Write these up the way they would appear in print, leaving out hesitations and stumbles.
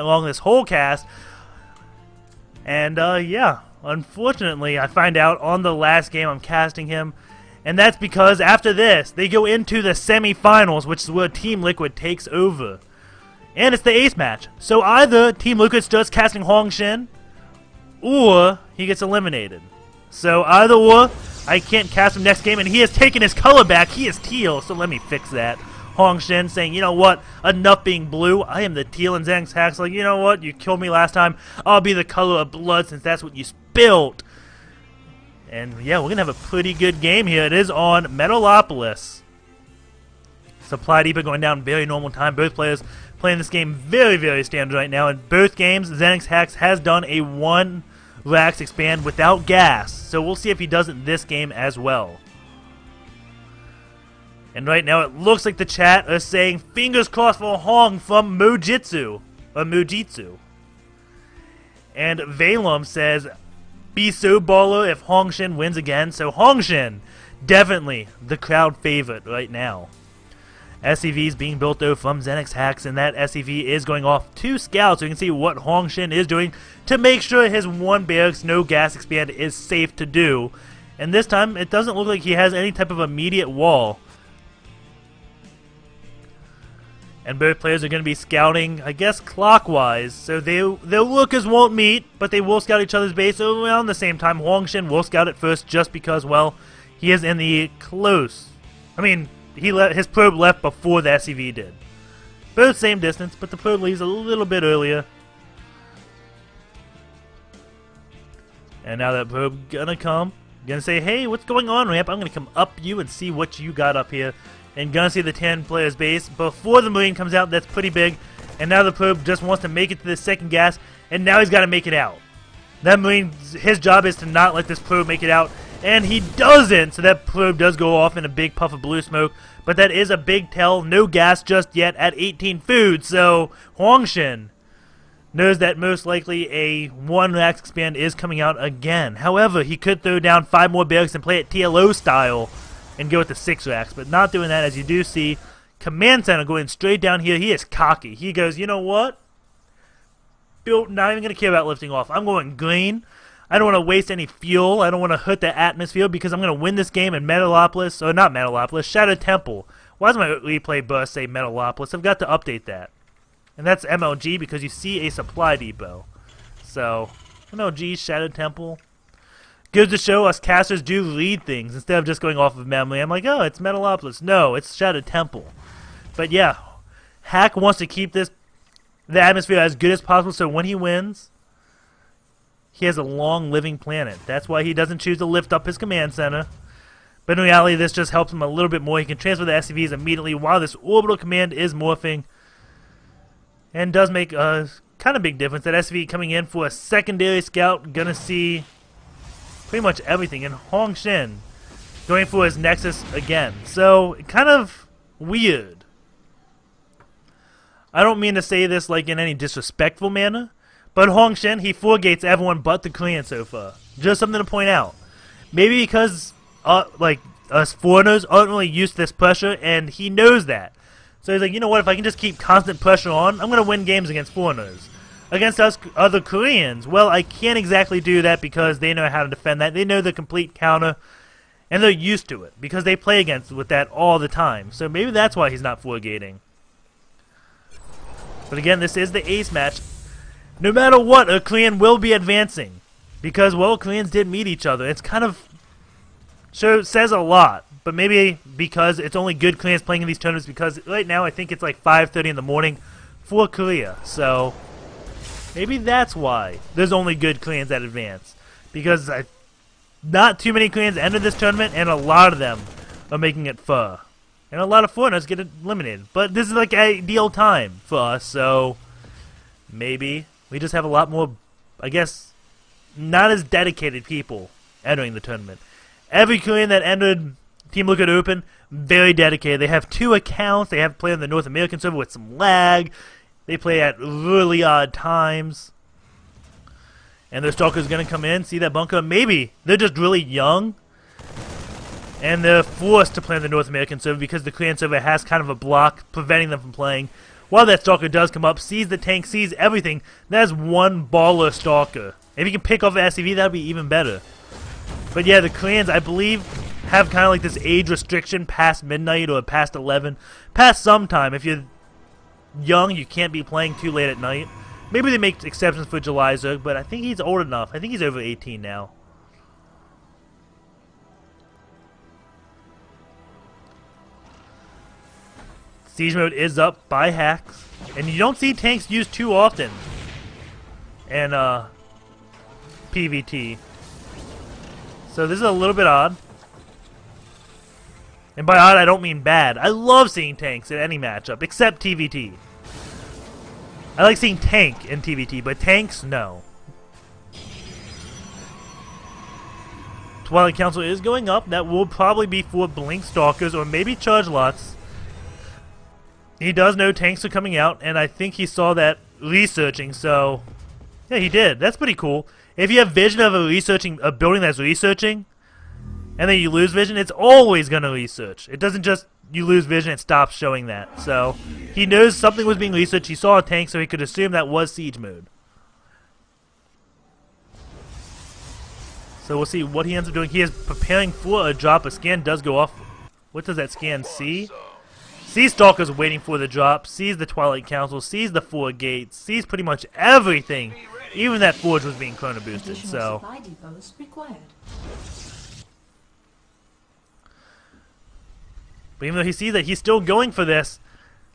long this whole cast. And yeah, unfortunately, I find out on the last game I'm casting him. And that's because after this, they go into the semifinals, which is where Team Liquid takes over. And it's the ace match. So either Team Liquid starts casting HwangSin, or he gets eliminated. So either or, I can't cast him next game, and he has taken his color back. He is teal, so let me fix that. HwangSin saying, you know what, enough being blue. I am the teal, and ZeNEXHack's like, you know what, you killed me last time. I'll be the color of blood since that's what you spilled. And yeah, we're going to have a pretty good game here. It is on Metalopolis. Supply Depot going down very normal time. Both players playing this game very, very standard right now. In both games, ZeNEXHack has done a 1 Rax expand without gas. So we'll see if he does it this game as well. And right now it looks like the chat are saying fingers crossed for Hong from Mujitsu. Or Mujitsu. And Valum says, be so baller if HwangSin wins again. So HwangSin, definitely the crowd favorite right now. SCV is being built though from ZeNEXHack, and that SCV is going off to scout, so you can see what HwangSin is doing to make sure his 1 barracks no gas expand is safe to do. And this time it doesn't look like he has any type of immediate wall. And both players are going to be scouting, I guess, clockwise. So their workers won't meet, but they will scout each other's base around the same time. HwangSin will scout it first just because, well, he is in the close. I mean, his probe left before the SCV did. Both same distance, but the probe leaves a little bit earlier. And now that probe gonna come, gonna say, hey, what's going on, Ramp? I'm gonna come up you and see what you got up here. And gonna see the 10 players base before the Marine comes out. That's pretty big. And now the probe just wants to make it to the second gas, and now he's got to make it out. That Marine, his job is to not let this probe make it out, and he doesn't. So that probe does go off in a big puff of blue smoke, but that is a big tell. No gas just yet at 18 food. So HwangSin knows that most likely a 1 Rax expand is coming out again. However, he could throw down 5 more barracks and play it TLO style and go with the 6 Rax, but not doing that. As you do see, Command Center going straight down here. He is cocky. He goes, you know what? Not even going to care about lifting off. I'm going green. I don't want to waste any fuel. I don't want to hurt the atmosphere because I'm going to win this game in Metalopolis. Or not Metalopolis, Shadow Temple. Why does my replay burst say Metalopolis? I've got to update that. And that's MLG because you see a supply depot. So, MLG, Shadow Temple. Goes to show us casters do read things instead of just going off of memory. I'm like, oh, it's Metalopolis. No, it's Shadow Temple. But yeah, Hack wants to keep the atmosphere as good as possible, so when he wins, he has a long living planet. That's why he doesn't choose to lift up his command center. But in reality, this just helps him a little bit more. He can transfer the SCVs immediately while this orbital command is morphing. And does make a kind of big difference. That SCV coming in for a secondary scout, gonna see pretty much everything. And HwangSin going for his Nexus again. So, kind of weird. I don't mean to say this like in any disrespectful manner, but HwangSin, he foregates everyone but the Korean so far. Just something to point out. Maybe because like us foreigners aren't really used to this pressure, and he knows that. So he's like, you know what, if I can just keep constant pressure on, I'm going to win games against foreigners. Against us other Koreans, well, I can't exactly do that because they know how to defend that. They know the complete counter, and they're used to it because they play against with that all the time. So maybe that's why he's not foregating. But again, this is the ace match. No matter what, a Korean will be advancing because, well, Koreans did meet each other. It's kind of says a lot, but maybe because it's only good Koreans playing in these tournaments because right now I think it's like 5:30 in the morning for Korea. So maybe that's why there's only good Koreans that advance because not too many Koreans entered this tournament, and a lot of them are making it far. And a lot of foreigners get eliminated. But this is like ideal time for us, so maybe we just have a lot more, I guess, not as dedicated people entering the tournament. Every Korean that entered Team Liquid Open, very dedicated. They have 2 accounts. They have played on the North American server with some lag. They play at really odd times. And their stalker's going to come in, see that bunker. Maybe they're just really young, and they're forced to play on the North American server because the Korean server has kind of a block preventing them from playing. while that Stalker does come up, sees the tank, sees everything, that's one baller Stalker. If you can pick off the SCV, that would be even better. But yeah, the Koreans, I believe, have kind of like this age restriction past midnight or past 11. Past sometime. If you're young, you can't be playing too late at night. Maybe they make exceptions for July Zerg, but I think he's old enough. I think he's over 18 now. Siege mode is up by hacks, and you don't see tanks used too often in PvT. So this is a little bit odd. And by odd, I don't mean bad. I love seeing tanks in any matchup, except TVT. I like seeing tank in TVT, but tanks, no. Twilight Council is going up. That will probably be for Blink Stalkers or maybe Charge Lots. He does know tanks are coming out, and I think he saw that researching, so... yeah, he did. That's pretty cool. If you have vision of a building that's researching, and then you lose vision, it's always going to research. It doesn't just, you lose vision, it stops showing that. So, he knows something was being researched, he saw a tank, so he could assume that was siege mode. So we'll see what he ends up doing. He is preparing for a drop. A scan does go off. What does that scan see? Sees Stalkers waiting for the drop, sees the Twilight Council, sees the 4 gates, sees pretty much everything. Even that forge was being chrono boosted, so... but even though he sees that, he's still going for this.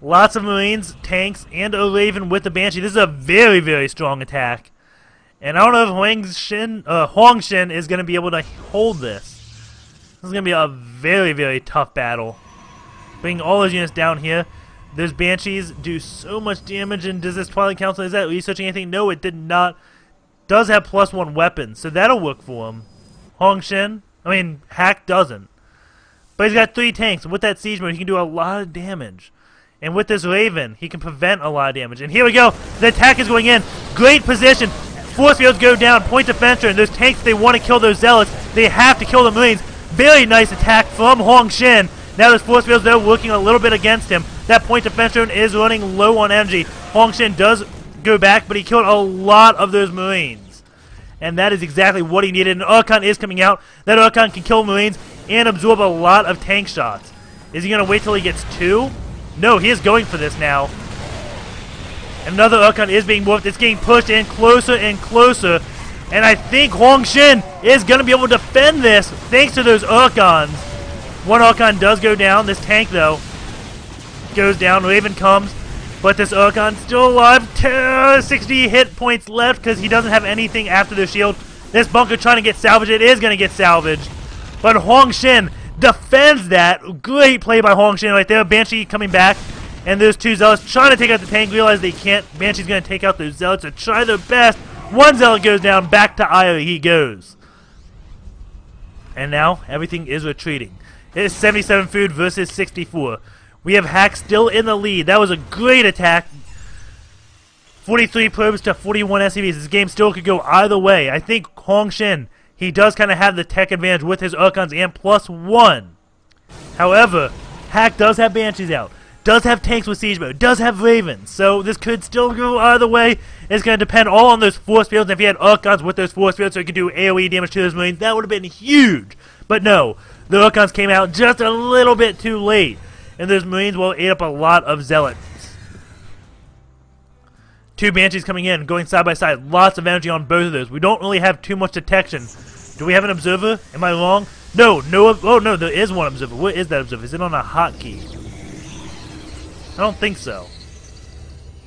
Lots of Marines, tanks, and a Raven with the Banshee. This is a very, very strong attack. And I don't know if HwangSin is going to be able to hold this. This is going to be a very, very tough battle. Bringing all those units down here. Those Banshees do so much damage, and does this Twilight Council, is that researching anything? No, it did not. Does have +1 weapons, so that'll work for him. Hack doesn't. But he's got 3 tanks, and with that siege mode, he can do a lot of damage. And with this Raven, he can prevent a lot of damage. And here we go, the attack is going in. Great position. Force fields go down, point defense, and those tanks, they want to kill those Zealots. They have to kill the Marines. Very nice attack from HwangSin. Now those force fields, though, working a little bit against him. That point defense drone is running low on energy. HwangSin does go back, but he killed a lot of those Marines. And that is exactly what he needed. And Archon is coming out. That Archon can kill Marines and absorb a lot of tank shots. Is he going to wait till he gets 2? No, he is going for this now. Another Archon is being morphed. It's getting pushed in closer and closer. And I think HwangSin is going to be able to defend this thanks to those Archons. One Archon does go down. This tank, though, goes down. Raven comes, but this Archon still alive. 60 hit points left because he doesn't have anything after the shield. This bunker trying to get salvaged. It is going to get salvaged. But HwangSin defends that. Great play by HwangSin right there. Banshee coming back. And those 2 Zealots trying to take out the tank. Realize they can't. Banshee's going to take out those Zealots to try their best. One Zealot goes down. Back to Io he goes. And now everything is retreating. It is 77 food versus 64. We have Hack still in the lead. That was a great attack. 43 probes to 41 SCVs. This game still could go either way. I think HwangSin, he does kind of have the tech advantage with his Archons and +1. However, Hack does have Banshees out. Does have tanks with siege mode. Does have Ravens. So this could still go either way. It's going to depend all on those force fields. And if he had Archons with those force fields so he could do AoE damage to those Marines, that would have been huge. But no. The Archons came out just a little bit too late, and those Marines will eat up a lot of Zealots. 2 Banshees coming in, going side by side. Lots of energy on both of those. We don't really have too much detection. Do we have an observer? Am I wrong? No. Oh, no, there is one observer. What is that observer? Is it on a hotkey? I don't think so.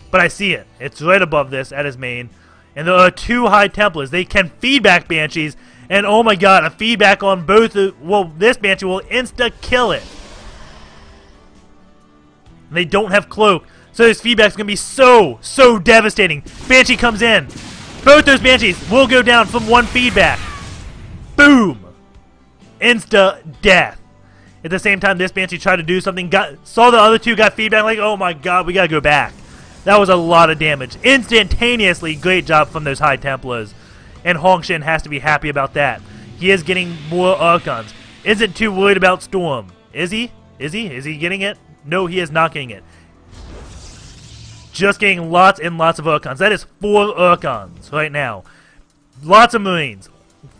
But I see it. It's right above this at his main. And there are 2 High Templars. They can feedback Banshees. And oh my god, a feedback on both. Well, this Banshee will insta-kill it. And they don't have Cloak. So this feedback's going to be so devastating. Banshee comes in. Both those Banshees will go down from 1 feedback. Boom. Insta-death. At the same time, this Banshee tried to do something. Saw the other 2 got feedback. Like, oh my god, we got to go back. That was a lot of damage. Instantaneously, great job from those High Templars. And HwangSin has to be happy about that. He is getting more Archons. Isn't too worried about Storm. Is he? Is he getting it? No, he is not getting it. just getting lots and lots of Urkons. That is 4 Urkons right now. Lots of Marines.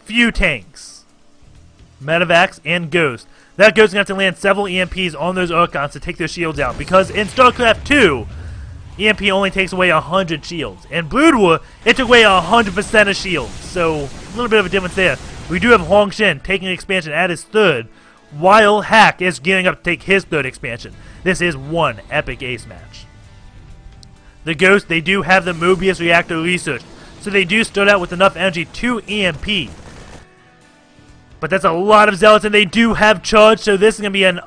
Few tanks. Medevacs and Ghost. That Ghost is going to have to land several EMPs on those Urkons to take their shields out. Because in StarCraft 2, EMP only takes away 100 shields. In Brood War, it took away 100% of shields. So, a little bit of a difference there. We do have HwangSin taking an expansion at his 3rd, while Hack is gearing up to take his 3rd expansion. This is one epic ace match. The Ghost, they do have the Mobius reactor researched, so they do start out with enough energy to EMP. But that's a lot of Zealots, and they do have charge, so this is going to be an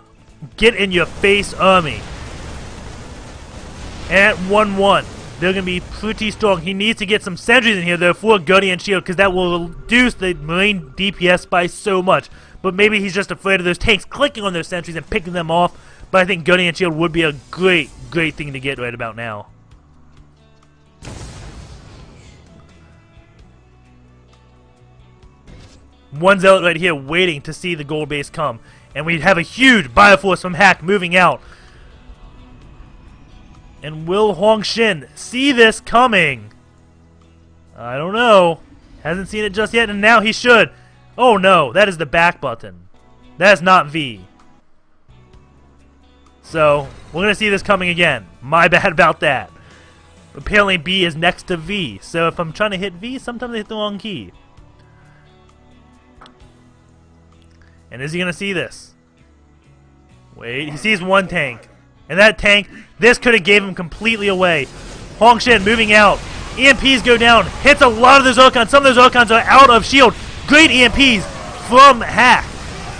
get-in-your-face army. And at 1-1, they're going to be pretty strong. He needs to get some sentries in here, though, for Guardian Shield, because that will reduce the Marine DPS by so much. But maybe he's just afraid of those tanks clicking on those sentries and picking them off. But I think Guardian Shield would be a great, great thing to get right about now. One Zealot right here waiting to see the gold base come. And we have a huge Bioforce from Hack moving out. And will HwangSin see this coming? I don't know. Hasn't seen it just yet, and now he should. Oh no, that is the back button. That's not V. So, we're going to see this coming again. My bad about that. Apparently B is next to V, so if I'm trying to hit V, sometimes I hit the wrong key. And is he going to see this? Wait, he sees one tank. And that tank, this could have gave him completely away. HwangSin moving out. EMPs go down. Hits a lot of those Urkons. Some of those Urkons are out of shield. Great EMPs from Hack.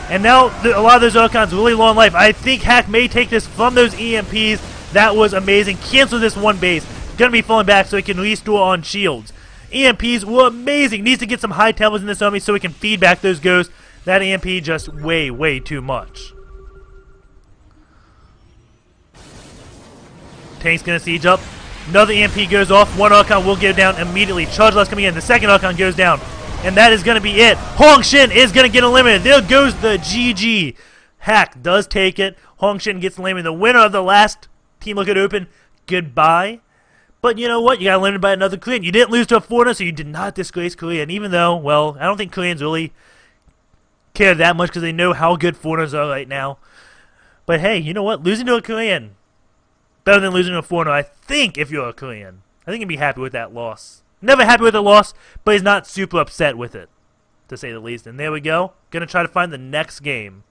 And now a lot of those Urkons really long life. I think Hack may take this from those EMPs. That was amazing. Cancel this one base. Gonna be falling back so he can restore on shields. EMPs were amazing. Needs to get some high tempos in this army so he can feed back those ghosts. That EMP just way, way too much. Tank's gonna siege up. Another EMP goes off. One Urkon will go down immediately. Charge loss coming in. The second Urkon goes down. And that is gonna be it. HwangSin is gonna get eliminated. There goes the GG. Hack does take it. HwangSin gets eliminated. The winner of the last Team Look at Open. Goodbye. But you know what? You got eliminated by another Korean. You didn't lose to a foreigner, so you did not disgrace Korea. And even though, well, I don't think Koreans really care that much because they know how good foreigners are right now. But hey, you know what? Losing to a Korean, better than losing to a foreigner, I think, if you're a Korean. I think you'd be happy with that loss. Never happy with a loss, but he's not super upset with it, to say the least. And there we go. Gonna try to find the next game.